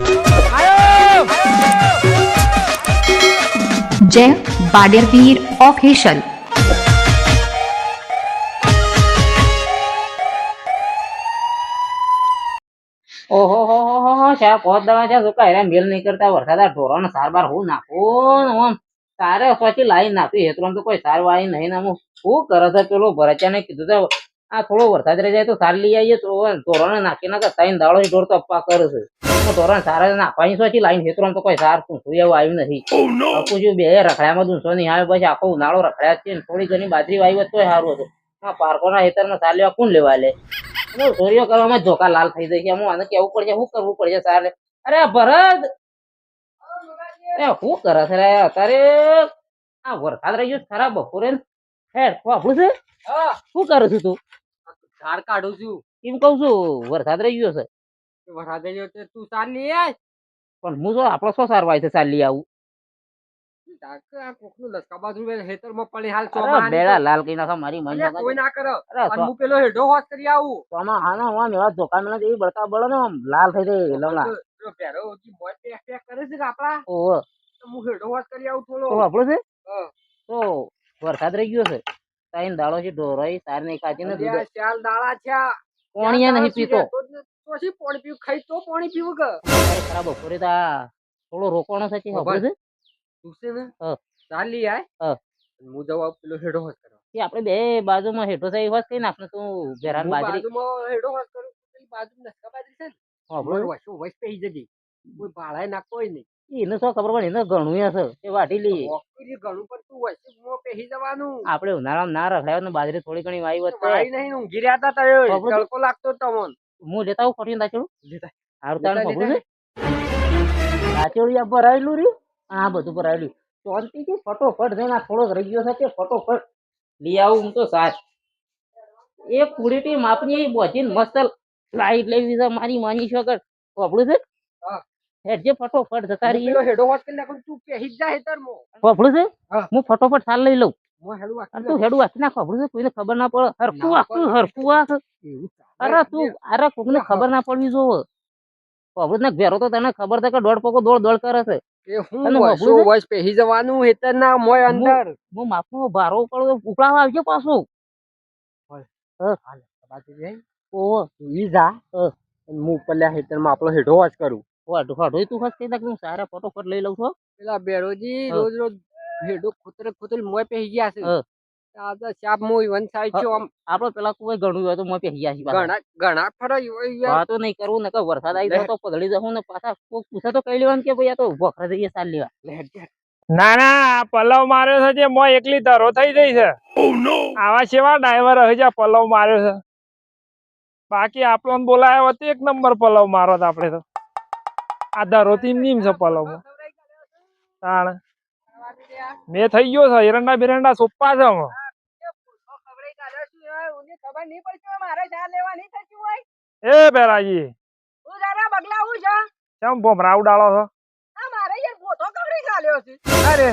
આયો જય બાડેરવીર ઓફિશિયલ ઓહો હો હો હો શા પોત દવા છે તો કાયરા મેલ નહીં કરતા વરસાદ આ ઢોરોને સારવાર હું નાખું ને ઓમ તારે પછી લાઈન નાખી હેતરોમ તો કોઈ સાર વાળી નહીં નામું શું કરે છે પેલો ભરચાને કીધું તો આ થોડો વરસાદ રહી જાય તો સાર લઈ આવીએ તો ઢોરોને નાખી નાખે ત્રણ દાડો ઢોર તો અપ્પા કરે છે ઢોરોને સારા નાખવાની પછી લાઈન હેતરોમ તો કોઈ સાર પૂછું એવું આવ્યું નથી પૂછ્યું બે રખડામાં દૂંસો નહીં આવે પછી આખો ઉનાળો રખડ્યા જ છે ને થોડી ઘણી બાજરી વાવી હોત તોય સારું હતું આ પાર્કોના હેતરમાં સાર લેવા કોણ લેવા લે ચોરીઓ કરવામાં ધોકા લાલ થઈ જાય છે હું આને કેવું પડશે શું કરવું પડશે સારે અરે ભરત એ શું કરે છે અત્યારે આ વરસાદ રહી ગયો ખરાબ બપોરે હેડ આપણું છે શું કરે છે તું ઝાડ કાઢું છું એમ કઉ છું વરસાદ રહી ગયો છે વરસાદ આવ્યો તો તું સાર લઈ આય પણ હું તો આપણો શું સારવાય છે ચાલી આવું કોકનું લસકા બાજુ હેતરમાં પડી હાલ અરે બેડા લાલ કઈ નાખા મારી મન અલ્યા કોઈ ના કરો અરે અને હું પેલો હેડો હોત કરી આવું આમાં હાના હું એવા ધોકા મને એવી બળકા બળો ને આમ લાલ થઈ જાય લમણા પેલો ભેરો જી બોય પેક કરે છે કે આપડા ઓહો તો હું હેડો હોત કરી આવું થોડો તો આપણું છે હા. તો વરસાદ રહી ગયો છે તાઈન દાડો છે ઢોરાઈ તાર નહીં ખાતી ને અલ્યા, ચાલ દાડા છે કોણિયા નહીં પીતો તો શી પાણી પીવું ખાઈ તો પાણી પીવું કે અરે ખરાબ બપોરે તો આ થોડો રોકવાનો છે કે ખબર છે તું છે ને હા. ચાલ લઈ આય હા. હું જવાબ પેલો હેડો હોત કરવા કે આપણે બે બાજુમાં હેઠો થઈ વાત કઈ નાખને તું ઘેરાન હું બાજરી બાજુમાં હેડો હોત કરું પેલી બાજુમાં લસકા બાજરી છે ને આપણું વસો વસ પેઈ જતી કોઈ ભાડાય નાખતો હોય નહીં એને શું ખબર પડે એને ઘણું હશે એ વાટી લઈએ ઓકરી ઘણું પણ તું વચ્ચે મો પેહી જવાનું આપણે ઉનાળામાં ના રખાયો ને બાજરી થોડી ઘણી વાવી હોત તો વાઈ નહીં ઊંઘી રહ્યા હતા તયો ખબર છે? તડકો લાગતો તમોન હું લેતા આવું ખોટી દાચડું લેતા સારું તારું ખબર છે દાચડું આ ભરાયેલું રહ્યું અને આ બધું ભરાયેલું શાંતિથી ફટોફટ જઈને આ થોડોક રહી ગયો છે તે ફટોફટ લઈ આવું હું તો સાચ એક કુડીટી માપની બોજીને મસ્ત લાઈટ લેવી છે મારી માની શકટ ખબરું છે હા. હેડ જે ફટોફટ જતા રહીએ પેલો હેડો હોત કરી નાખું તું પેહી જ જા હેતર મો ખબરું છે હા. હું ફટોફટ સાલ લઈ લઉં મો હેડો અને તું હેડું વાંચી ના ખબરું છે કોઈને ખબર ના પડે હરકું આખું હરકું આખ અરે તું અરે કોઈને ખબર ના પડવી જોવે ખબર ને ઘેરો તો તને ખબર છે કે દોડ પકો દોડ દોડ કરે છે એ હું તને વસો હોભળું છે? વસ પેહી જવાનું હેતર ના મોય અંદર હું માપનો ભારો પડો ઉપડાવા આવજો પાછું ઓહો ઈ જા અને હું પલ્યા હેતર માં આપણો હેડો હોત કરું વાઢો વાઢો તું ખસ કઈ નાખ સારા ફટોફટ લઈ લઉં છું પેલા બેરોજી હા. રોજ રોજ હેડો ખોતરે ખોતરે મોય પેહી ગયા છે હા. આ ચાપ મોય વન સાઈડ છે આમ આપડે પેલા કોઈ ઘણું હોય તો મોં પે ગયા છીએ ઘણા ઘણા ફરાય હોય યાર વાતો નહીં કરવું ને કે વરસાદ આવી જાય તો પધળી જવું ને પાછા કોક પૂછે તો કઈ લેવાનું કે ભાઈ આ તો ભોખરા જઈએ સાલ લેવા ના ના આ પલવ માર્યો છે જે મો એકલી ધરો થઈ જઈ છે આવા સેવા ડ્રાઈવર હજી આ પલવ માર્યો છે બાકી આપણને બોલાયો હતો એક નંબર પલવ મારો તો આપણે તો આ ધરો થી નીમ છે પલવ તાણ મેં થઈ ગયો છે એરંડા બિરંડા સોપ્પા છે આમાં. એ બેરાજી કેમ ભમરા ઉડાડો છો અરે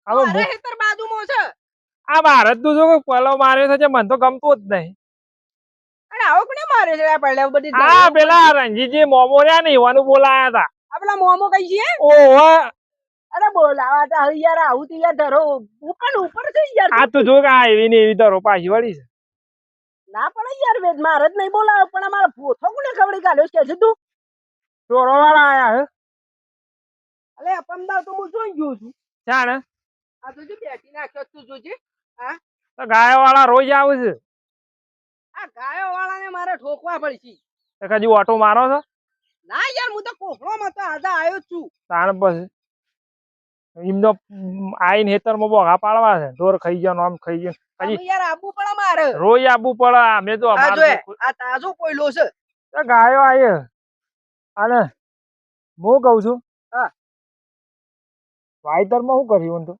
હવે આ ભારત તું જો પલવ માર્યો છે જે મને તો ગમતું જ નહીં હા પેલા રણજીતજી મોમો રહ્યા ને એવાનું બોલાયા હતા ઓહો આ તું જો કે આ એવી ને એવી ધરો પાછી વળી છે ના પડે યાર વેદ મારે જ નહીં બોલાવે પણ અમારા પોથો કોને ખવડી કાઢ્યો છે તું ચોરો વાળા આયા હે અલે અપમદાર તો હું જોઈ ગયો છું જાણે આ તો જે બેઠી નાખ્યો તું જોજે તો ગાયો વાળા રોજ આવે છે આ ગાયો વાળાને મારે ઠોકવા પડશે તો કદી ઓટો મારો છે ના યાર હું તો કોફળોમાં તો આજે આવ્યો જ છું તાણ પછી એમનો આઈને હેતરમાં બોઘા પાડવા છે ઢોર ખાઈ ગયો આમ ખાઈ ગયો આમ પછી યાર આબુ પડે મારે રોજ આબુ પડે અમે તો આ અમારે જોએ તો- આ તાજો કોયલો છે તો ગાયો આયે અને હું કઉ છું હા. વાયતરમાં શું કર્યું તો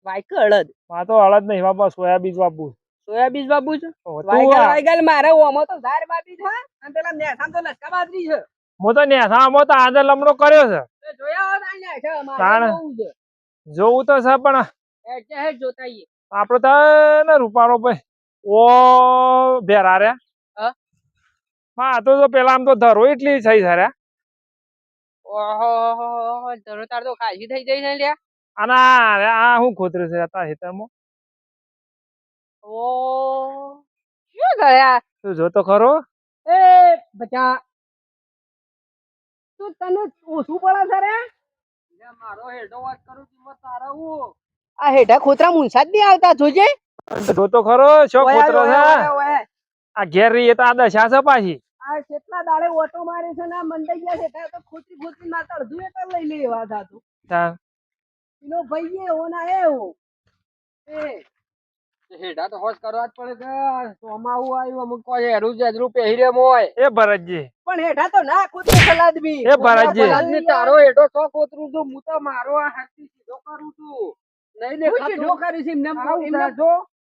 વાયક અડદ માં તો હળદ નહીં બાપા સોયાબીન બાપુ સોયાબીન બાબુ છે વાયગલ વાયગલ મારે ઓમો તો ઝાર બાબી છે અને પેલા નેઠામ તો લસકા બાજરી છે હું તો નેસામાં તો આજે લમણો કર્યો છે તે જોયા હોત આ ને છે તાણ. મારે જોવું છે જોવું તો છે પણ એટલે હેડ જોતા આઈએ આપડે તો ને રૂપાળો ભાઈ ઓ ભેરા રહ્યા હા. હા તો પેલા આમ તો ધરો એટલી થઈ સર ઓહો ધરો તાર તો ખાસી થઈ જઈ છે લ્યા. અને આ હું ખોતરું છે હતા હેતરમાં ઓ શું ગયા તું જોતો ખરો એ બચા તું તને ઓછું પડે છે રે મારો હેડો વાત કરું છું તારા હું આ હેઠા ખોતરા મુનસા જ નહીં આવતા જોજે. જોતો ખરો શો ઓય, ખોતરો ઓય, છે ઓય, ઓય. આ ઘેર રહી તો આ દશા છે પાછી આ કેટલા દાડે ઓટો મારે છે ને આ મંડાઈ ગયા છે ત્યાં તો ખોતી મારતા અડધું એકર લઈ લે એવા થાતું. તાર. એનો ભાઈ એવો ના એવો એ હેડા તો હોશ કરવા જ પડે છે સોમાવું આવ્યું અમુક કોઈ હેરું જજરું પહેરી રેમ હોય એ ભરતજી પણ હેઠા તો ના ખોતે સલાદ બી એ ભરતજી. ને તારો હેડો શો કોતરું છું હું તો મારો આ હાથથી સીધો કરું છું નહીં સીધો કરી છે એમને જો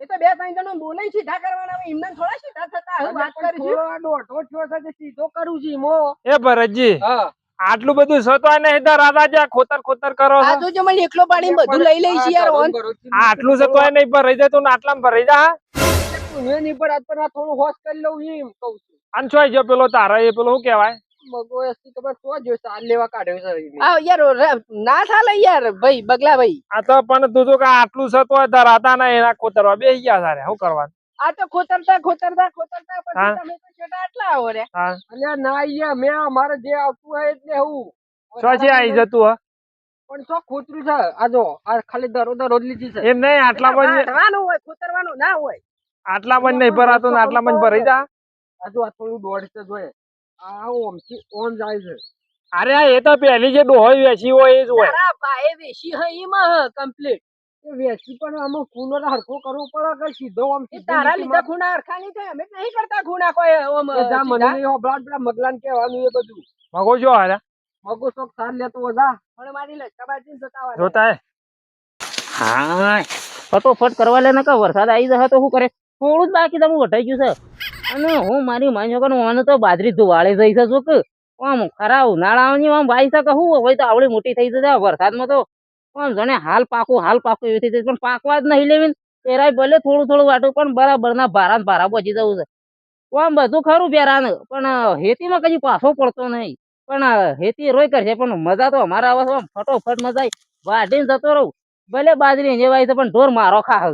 એ તો બે ત્રણ જણો બોલે સીધા કરવાના હોય એમને થોડા સીધા થતા હવે વાત કરી છે. થોડો આ દોઢો થયો છે તે સીધો કરું છું મો એ ભરતજી હા આટલું બધું સતવાય નહીં તો રાધા જ્યાં ખોતર ખોતર કરો છો આ તો જો મને એકલો પાડી બધું લઈ લઈ છે યાર ઓન આ આટલું સતવાય નહીં ભરાઈ જાય તો આટલામાં ભરાઈ જા નહીં પણ આજ પણ આ થોડું હોશ કરી લઉં એમ કહું છું અને છો જો પેલો તારા એ પેલો શું કહેવાય મગો એસી ખબર સો જો સાલ લેવા કાઢ્યો છે એને. આ યાર ના ચાલે યાર ભાઈ બગલા ભાઈ આ તો પણ તું તો કે આટલું સતવાય તો રાધા ના એના ખોતરવા બેસી ગયા સારે શું કરવાનું આ તો ખોતરતા હા. પછી તમે તો છેટા આટલા આવો રે હા અલ્યા ના યાર મેં અમારે જે આવતું હોય એટલે હું છો છે આવી જતું હ પણ શો ખોતરું છે આ જો આ ખાલી દરો જ લીધી છે એમ નહીં આટલામાં જ વાઢવાનું હોય ખોતરવાનું ના હોય આટલામાં જ નહીં ભરાતો ને આટલામાં જ ભરાઈ જા હજુ આ થોડું દોડ છે જોઈએ આ ઓમથી ઓન જાય છે અરે આ એ તો પહેલી જે ડોહોય વેચી હોય એ જ હોય તારા ભાઈ વેશી હઈ માં કમ્પ્લીટ એ વેચી પણ આમાં ખૂનો હરખો કરવો પડે કે સીધો આમ એ તારા લીધા ખૂણા હરખા નહીં થાય અમે નહીં કરતા ખૂણા કોઈ ઓમ જા મને સીધા. નહીં હોભળાટ પેલા મગલાને કહેવાનું એ બધું મગો જો હારા મગો શોખ સાર લેતો બધા પણ મારી લટકાબાજી જતા હોય જોતા હે હા ફટોફટ કરવા લે નકા વરસાદ આવી જશે તો શું કરે થોડું જ બાકી તમે વટાઈ ગયું છે અને હું મારી માન્યો કે મને તો બાજરી ધુવાળે જઈ છે શું કે આમ ખરા ઉનાળાની આમ વાઈ શકે શું હોય તો આવડી મોટી થઈ જશે આ વરસાદમાં તો આમ જાણે હાલ પાકું એવી થઈ જશે પણ પાકવા જ નહીં લેવી તેરાય ભલે થોડું વાટું પણ બરાબર ના ભારા પહોંચી જવું છે આમ બધું ખરું બેરાન પણ હેતીમાં કદી પાછો પડતો નહીં પણ હેતી રોય કરશે પણ મજા તો અમારા આવે છે આમ ફટોફટ મજા આવી વાઢીને જતો રહું ભલે બાજરી જેવાય છે પણ ઢોર મારો ખા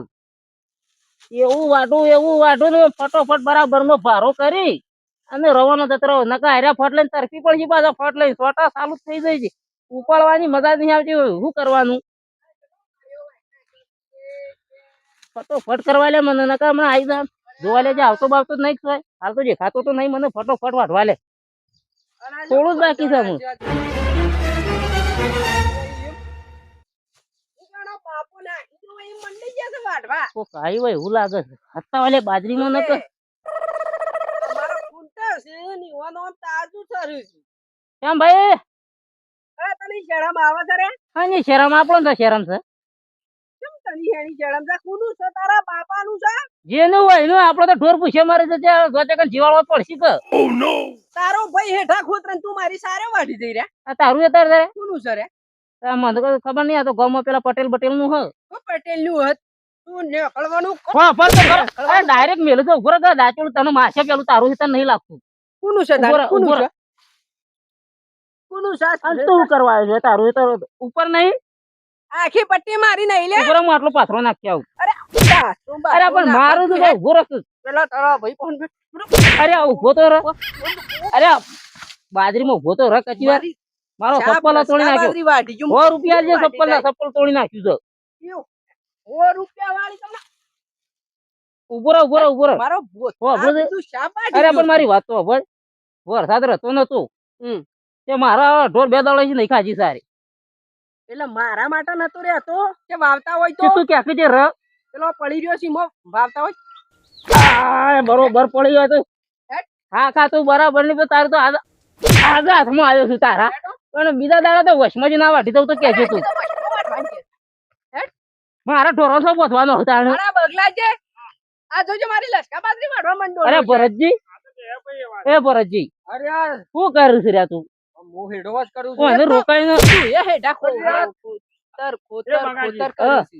એવું વાઢું ને ફટોફટ બરાબર નો ભારો કરી અને રવાનો જતો રહો નકા હાર્યા ફટ લઈને તરફી પણ પાછા ફટ લઈને સોટા ચાલુ જ થઈ જાય છે ઉપાડવાની મજા જ નહીં આવતી શું કરવાનું ફટોફટ કરવા લે મને નકા હમણાં આવી જા જોવા લે જે આવતો બાવતો જ નહીં થાય હાલ તો દેખાતો તો નહીં મને ફટોફટ વાઢવા લે થોડું જ બાકી છે હું બાપુ નાખી દો એમ મંડી ગયા છે વાઢવા તો કાઈ હોય એવું લાગે છે હતા વાલે બાજરીમાં નતો અમારો ફૂંટા છે નીવાનો આમ તાજું થયું છે કેમ ભાઈ અરે તને શરમ આવે છે રે હા ની શરમ આપણો તો શરમ છે કેમ તની હેની શરમ છે કોનું છે તારા બાપાનું છે જેનું હોય એનું આપડે તો ઢોર પૂછે મારે છે ત્યાં ગોચે જીવાળવા પડશે કે તારો ભાઈ હેઠા ખોતરન તું મારી સારે વાઢી દઈ રે આ તારું અત્યારે કોનું છે રે મને તો ખબર નહીં આ તો ગામમાં પેલા પટેલ નું હ પટેલ નું હત તું નીકળવાનું હા પણ ડાયરેક્ટ મેલું તો ઉભો રહે દાચોડું તને માસે પેલું તારું હિતર નહીં લાગતું કોનું છે ઉભો રહે, કોનું ઉભો છે રહે. કોનું છે અને તું કરવા આવ્યો છે તારું હિતર ઉપર નહીં આખી પટ્ટી મારી નહીં લે ઉભો રહે, હું આટલો પાથરો નાખી આવું અરે અરે પણ મારું તો ઉભો રખ પેલા તારા ભાઈ પણ અરે આ ઉભો તો રહ અરે આ બાજરીમાં ઉભો તો રહ કચી વાર મારો ચપ્પલ તોડી નાખ્યો વાઢી જો 100 રૂપિયા જે ચપ્પલ તોડી નાખ્યું છે 100 રૂપિયા વાળી તમને ઉભો રહે મારો હો, બોલ. તું શાબાશ અરે પણ મારી વાત તો ભાઈ વરસાદ રહેતો નતો તે મારા ઢોર બે દાડા થી નહીં ખાજી સારી એટલે મારા માટે નતો રહેતો કે વાવતા હોય કે તો તું ક્યાંથી જે રહ પેલો પડી રહ્યો છે મો વાવતા હોય આ બરોબર પડી ગયો તો હા તું બરાબર ની તારે તો આગા હાથમાં આવ્યો છું તારા પણ બીજા દાડા તો વશમાં જ ના વાટી દઉં તો કેજે તું મારા ઢોરો છો પોથવાનો હતા મારા બગલા છે આ જોજો મારી લસકા બાજરી વાળવા મંડો અરે ભરતજી એ ભરતજી અરે યાર શું કર્યું છે રે તું હું હેડો જ કરું હું એને રોકાઈ ન એ હેડા ખોતર ખોતર એ બગાડી. ખોતર કરી છે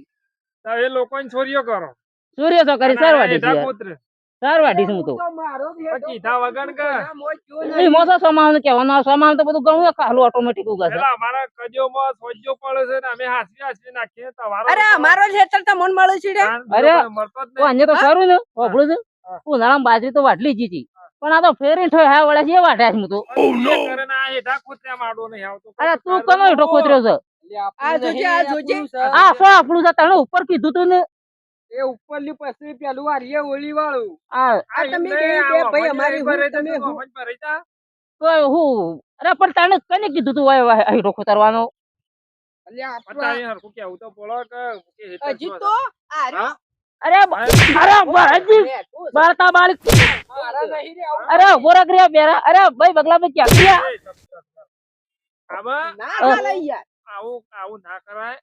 તો એ લોકોની ચોરીઓ કરો સૂર્ય તો કરી સાર વાટી એઠા છે કોતરે. સાર વાઢીશ હું તો મારો જ હેડો કીધા વગર કે કોઈના મોં જો એ નહીં. મોસો સમાન કહેવાનો સમાન તો બધું ઘણું ખાલું ઓટોમેટિક ઉગાશે પેલા અમારા કજોમાં સોજો પડે છે ને અમે હાસવી નાખીએ તમારો અરે અમારો જ હેતર તો મન મળે છે રે. અરે, મળતો જ તો અન્ય તો ખરું ને હોભળું છે ઉનાળામાં બાજરી તો વાટલી જ હતી પણ આ તો ફેરી ઠોય હા વળે છે એ વાટ્યા છે હું તો નહીં કરે ને આ હેઠા ખોત્યા માડો નહીં આવતો અરે તું કનો હેઠો ખોતર્યો છે આ જોજે આ જોજે. આ શું આપણું છે તને ઉપર કીધું તું ને એ ઉપરલી પછી પેલું આ રીએ ઓલી વાળું આ આ તમે બે ભાઈ અમારી હું તમે હું તો હું અરે પણ તને કને કીધું તું હેઠો ખોતરવાનો અલ્યા આપણા કેવું તો બોલો કે હજી તો આ રહ્યો. અરે હજી બાળતા બાળક મારા નહીં રે આવું. અરે ઉભો રાખ રે બેરા અરે ભાઈ બગલા ભાઈ ક્યાં ગયા આમાં ના ચાલે યાર. આવું ના કરાય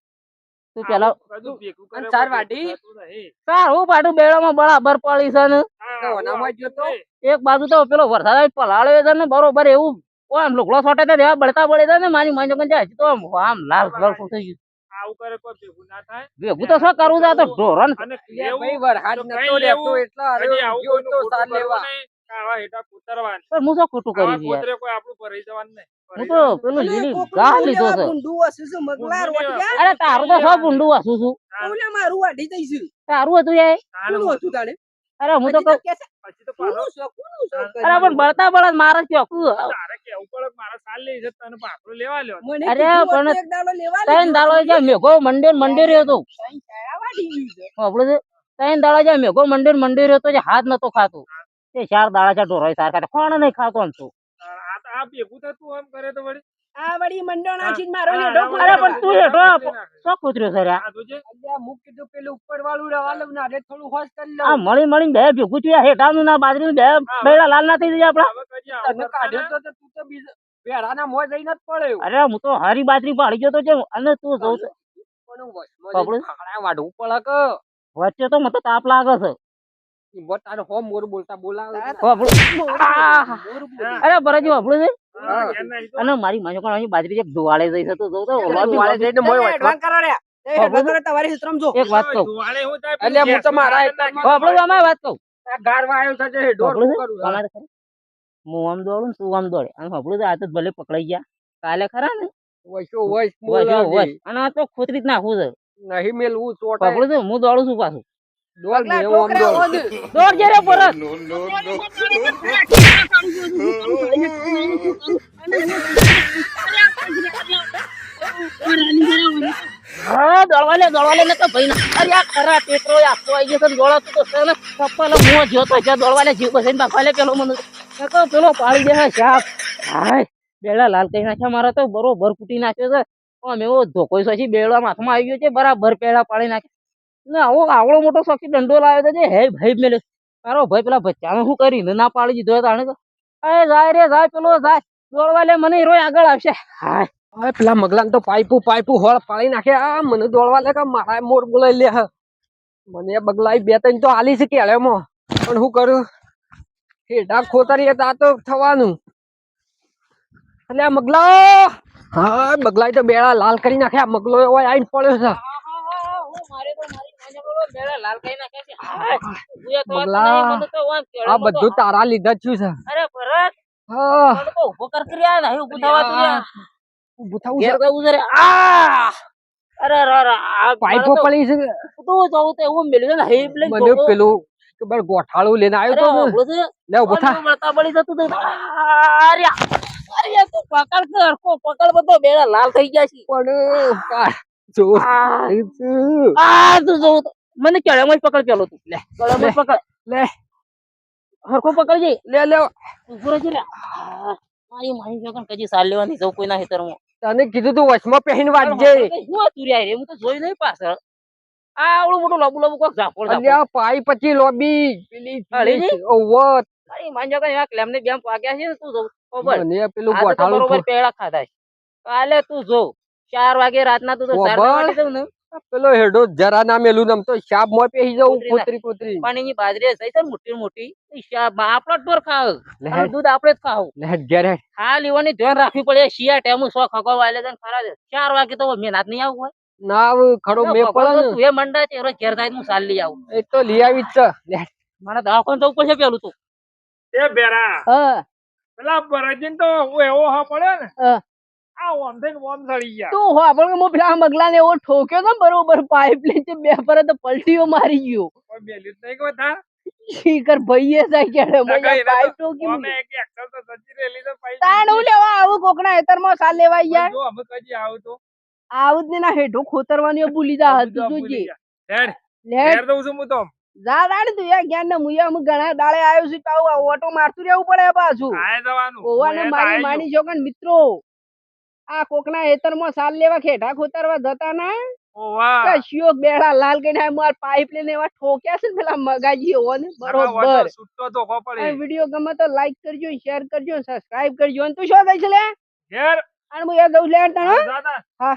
તું પેલા બધું ભેગું કરે અને ચાર વાઢી? સાર હું પાડું બેડામાં બરાબર પડી છે ને તો ઓનામાં જો તો. એક બાજુ તો પેલો વરસાદ પલાળ્યો છે ને બરોબર એવું આમ લુગડો સોટે તો દેવા બળતા બળે છે ને મારી માની જાય હજી તો આમ લાલ કલર થઈ ગયું આવું કરે કોઈ ભેગું ના થાય ભેગું તો શું કરવું છે આ તો ઢોરણ અને લ્યા ભાઈ એવું વરસાદ તો નતો કઈ લેતો લેવું? એટલા કદી હારે આવું ગયો કોઈનું તો ખોટું સાર કરવું લેવા. નહીં. આવા હેઠા કૂતરવાનું. પણ હું શું ખોટું આવા કર્યું છે યાર કૂતરે કોઈ આપણું ભરાઈ જવાનું નહીં. હું તો પેલું અને લીલી કોકનું ઘા લેવા લીધો છે ભૂંડું હશે શું મગલા ભૂંડું રોટ લેવા. ગયા? અરે તારું તો શું ભૂંડું વાસું છું ઓલા મારું વાઢી દઈશું. તારું હતું યાર તાણે કોનું હતું તાણે? અરે હું તો હજી તો કહું કે છે, પછી તો પાછો કોનું છે, કોનું છે કરી? અરે પણ બળતા બળદ મારે ચોખ્ખું તારે કેવું પડે કે મારા સાલ લઈ છે તને પાછો લેવા લ્યો. મને અરે કીધું પણ હતું એક દાડો લેવા ત્રણ લીધો. દાડો જ્યાં મેઘો મંડે રહ્યો હતો ત્રણ ચાળા વાઢી ગયું છે. આપણું છે ત્રણ દાડા જ્યાં મેઘો મંડે રહ્યો હતો જે હાથ નતો ખાતો તે 4 દાડા જ્યાં ઢોરાઈ સાર ખાતે કોણ નહીં ખાતો આમ તો આ ભેગું થતું એમ કરે તો વળી. આ વળી મંડો નાખીને મારો હા, હેડો હા, અરે ખોતરવા. પણ તું હેઠો શું કૂતર્યો છે રે આ જોજે. અલ્યા મુક કીધું પેલું ઉપર વાળું રવા લઉં ને આજે થોડું હોશ કરી આ લઉં મળી બે ભેગું થયું હેઠાનું ના બાજરીનું બે બેડા લાલ ના થઈ જાય આપડા હવે કદી આવું તને કરતા કાઢ્યો ને. તો તું તો બીજા ભેડાના મોં જઈને જ પડ્યો અરે હું તો હારી બાજરી પાડી ગયો તો છે અને તું જોઉં છું. પણ વચમાં બાપડે. જઈને ફાકડા વાઢવું પડે કે વચ્ચે તો મને તો તાપ લાગે છે ઈમો તારે હો મોર બોલતા બોલાવે આપણું. આહ! અરે બરાજી આપણું છે હા, ઘેર નહીં તો. અને મારી માનો કોણ અહીં બાજરી એક ધોવાળે જઈ છે તો જોઉં તો લોબી વાળે જઈને મોય તમે વચમાં એડવાન્સ કરો રે. એ એડવાન્સ કરો તમારી હિસ્ટ્રામાં જો. એક વાત કહું ધુવાડે હું થાય અલ્યા હું તો મારા ઘેર એકમાં આપણું આમાં વાત કહું આ ગારવા આવ્યો છે જે ઢોર આપણું શું છે? કરું હા. અમારે ખરું. હું આમ દોડું ને તું આમ દોડે અને આપણું આ તો ભલે પકડાઈ ગયા કાલે ખરા ને વૈસો વૈસ વસ બોલાવે. અને આ તો ખોતરી જ નાખવું છે નહીં મેલવું ચોટે આપણું છે હું દોડું છું પાછું ડોલ પગલા મેં આમ ઠોકરા ડોલ. ઓન. દોડ જે રે પરત હા દોડવાલે ને તો ભાઈ ના અરે આ ખરા ટેકરો આખો આવી ગયો છે ને દોડા તો છે ને ચપ્પલ મોં જોતો જ્યાં દોડવાલે જીવ બસાઈને બાપાલે પેલો મને તો પેલો પાડી દે છે શાપ હાય બેડા લાલ કઈ નાખ્યા મારા તો બરોબર કૂટી નાખ્યો છે આમ એવો ધોકો સોચી બેડા માથમાં આવી ગયો છે બરાબર પેડા પાડી નાખ્યા ને આવો આવડો મોટો સોખી દંડો લાવ્યો તો જે હે ભાઈ મેલે તારો ભાઈ પેલા બચ્ચાને શું કરીને ના પાડી દીધો તાણે તો એ જાય રે જાય પેલો જાય દોડવાલે મને રોય આગળ આવશે હાય હવે પેલા મગલાને તો પાઇપુ હોળ પાડી નાખે આ મને દોડવા લે કે મારા મોર બોલાઈ લે હ. મને બગલાઈ બે ત્રણ તો આલી છે કેળેમાં પણ શું કરું હેડા ખોતરીએ તો આ તો થવાનું એટલે આ મગલા હા બગલાઈ તો બેડા લાલ કરી નાખે આ મગલો એવો આઈને પડ્યો છે મગલા, આ બધું તારા લીધા જ છું છે અરે ભરત હા મને તો ઉભો કર કર્યા નહીં ઉભું થવાતું યાર. ઊભું થવું ઘેર છે કઈ ઉજરે આ અરે આ પાઇપો પડી છે તું જવું તો એવું મેલ્યું છે ને હે પેલે મને પેલું કે બાર ગોઠાળું લઈને આવ્યો તો ને લે ઉભો થા મળતા બળી જતું હતું. અરે અરે તું પકડ કે હરખો પકડ બધો બેડા લાલ થઈ ગયા છે પણ કા જો તું જોવું તો મને કેળામાં જ પકડ પેલો તું લે કેળામાં જ પકડ લે હરખો પકડજે લે લે ઉભો રહેજે લે મારી માહી જગન કજી સાલ લેવાની જવું કોઈ ના હેતરમાં તને કીધું તું વચમાં પહેરીને વાંચજે શું હતું રે હું તો જોઈ નહીં પાછળ આ આવડું મોટું લબુ લબુ કોક ઝાપડ અલ્યા પાઈ પછી લોબી પેલી અળીની? ઓવો મારી માહી જગન એવા ક્લેમ ને બેમ પાક્યા છે ને તું જો ખબર મને પેલું આજે તો ગોઠાળું બરોબર પેડા ખાધા છે કાલે તું જો 4 વાગે રાતના તું તો ઓ 4 બળ. વાગે જવું ને પેલો હેડો જરા ના મેલું નમ તો શાપ મોય પહેરી જવું કોતરી કોતરી કોતરી પાણીની બાજરી જઈ છે ને મોટી મોટી આપણો જ ઢોર ખાવ લે અને દૂધ આપણે જ ખાવ લે ઘેર હેડ. હા લેવાની ધ્યાન રાખવી પડે શિયા ટેમુ સો ખગો વાલે છે ને ખરા છે 4 વાગે તો મહેનત નહીં આવું હોય ના આવ ખરો મે પડે ને તું એ મંડા છે રોજ ઘેર જાય હું સાલ લઈ આવું એ તો લઈ આવી જ છે લે મને દવાખાને જવું પડશે પેલું તો એ બેરા હા પેલા ભરતજીને તો હું એવો હા પડ્યો ને હા. આ ઓમ થઈને ઓમ સડી ગયા તું હો આપણે હું પેલા મગલા ને એવો ઠોક્યો ને બરોબર પાઇપ લઈને બે પર તો પલટીઓ મારી ગયો કોઈ બેલ્યું જ નહીં કોઈ થાર શીકર ભાઈએ જાય કે નકર એને પાઇપ તો ઠોકી અમે એક એક્સલ તો સચી રેલી તો પાઈ તાણ હું લેવા આવું કોકના હેતરમાં સાલ લેવા યાર જો અમે કજી આવું તો આવું જ ને ના હેઠો ખોતરવાની ભૂલી જા હતું જોજે હેડ લે હેડ દઉં છું હું તો જા રાડ તું યાર જ્ઞાન ને મુયા હું ઘણા દાડે આવ્યો છું તો ઓટો મારતું રહેવું પડે પાછું આય જવાનું ઓવાને મારી માની જોગન મિત્રો આ કોકના હેતરમાં સાલ લેવા ખેઠા ખોતરવા જતા ના ઓવા કશિયો બેડા લાલ કઈને માર પાઇપ લઈને એવા ઠોક્યા છે ને પેલા મગાજી ઓને બરોબર સુટ્ટો તો ખો પડે આ વિડિયો ગમે તો લાઈક કરજો શેર કરજો સબસ્ક્રાઇબ કરજો અને તું શું કઈ છે લે ઘેર અને હું યાર દઉં લે તને દાદા હા